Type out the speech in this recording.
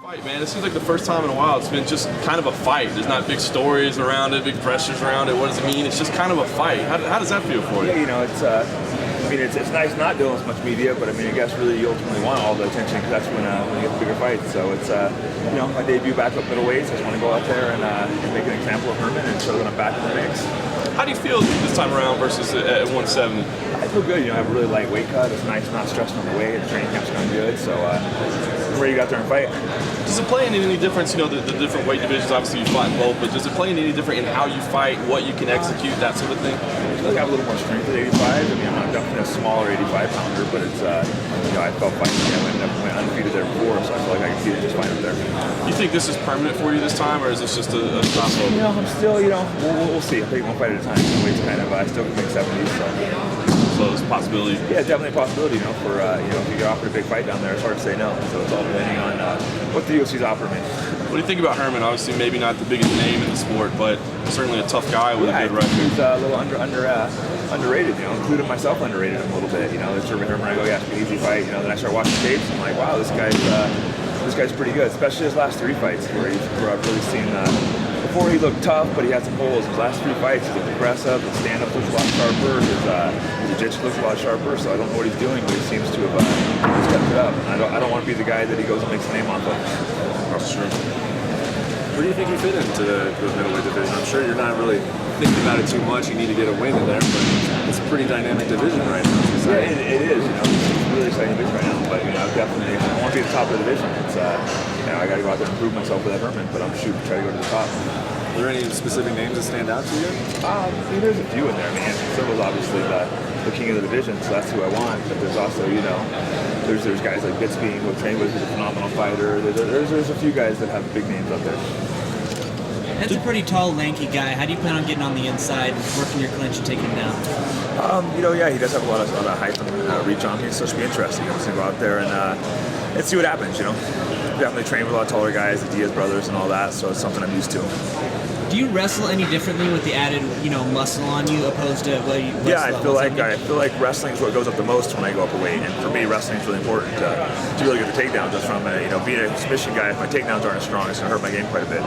Fight, man. It seems like the first time in a while it's been just kind of a fight. There's not big stories around it, big pressures around it. What does it mean? It's just kind of a fight. How does that feel for you? Yeah, you know, it's it's nice not doing as much media, but I mean, I guess really you ultimately want all the attention because that's when you get the bigger fights. So it's my debut back up middleweight. So I just want to go out there and make an example of Herman and show that I'm back in the mix. How do you feel this time around versus at 170? I feel good. I have a really light weight cut. It's nice, not stressing on the weight. The training camp's gone good, so I'm ready to go out there and fight. Does it play in any difference? The different weight divisions. Obviously, you fight in both, but does it play in any different in how you fight, what you can execute, that sort of thing? I feel like I have a little more strength at 85. I mean, I'm definitely a smaller 85 pounder, but it's I felt fine. I went undefeated there before, so I feel like I can see it just fine up there. You think this is permanent for you this time, or is this just a stopover? I'm still, we'll see. I'll take one fight at a time. The weight's kind of, I still can make 70s, So it's a possibility. Yeah, definitely a possibility. For if you get offered a big fight down there, it's hard to say no. So it's all depending on what the UFC's offering me. What do you think about Herman? Obviously, maybe not the biggest name in the sport, but certainly a tough guy with a good record. He's a little underrated. Including myself, underrated him a little bit. It's Herman. I go, yeah, it's an easy fight. Then I start watching tapes. I'm like, wow, this guy's pretty good. Especially his last 3 fights, where I've really seen. Before he looked tough, but he had some holes. His last 3 fights, he looked aggressive. His stand-up looks a lot sharper. His jiu-jitsu looks a lot sharper. So I don't know what he's doing, but he seems to have stepped it up. And I don't want to be the guy that he goes and makes a name off of. That's true. Where do you think you fit into the middleweight division? I'm sure you're not really thinking about it too much. You need to get a win in there, but it's a pretty dynamic division right now. Yeah, it is. It's a really exciting division right now. But definitely, I want to be at the top of the division. It's I got to go out there and prove myself with that Herman, but I'm shooting to try to go to the top. Are there any specific names that stand out to you? There's a few in there. Anderson Silva's obviously the king of the division, so that's who I want. But there's also, there's guys like Bitsby, who I trained with, who's a phenomenal fighter. There's a few guys that have big names up there. Ed's a pretty tall, lanky guy. How do you plan on getting on the inside, working your clinch, and taking him down? He does have a lot of height and reach on me, so it should be interesting. I'm just going to go out there and see what happens, Definitely train with a lot of taller guys, the Diaz brothers and all that, so it's something I'm used to. Do you wrestle any differently with the added, muscle on you opposed to what you? Yeah, I feel like wrestling is what goes up the most when I go up a weight, and for me, wrestling is really important to really get the takedown. Just from being a submission guy, if my takedowns aren't as strong, it's gonna hurt my game quite a bit.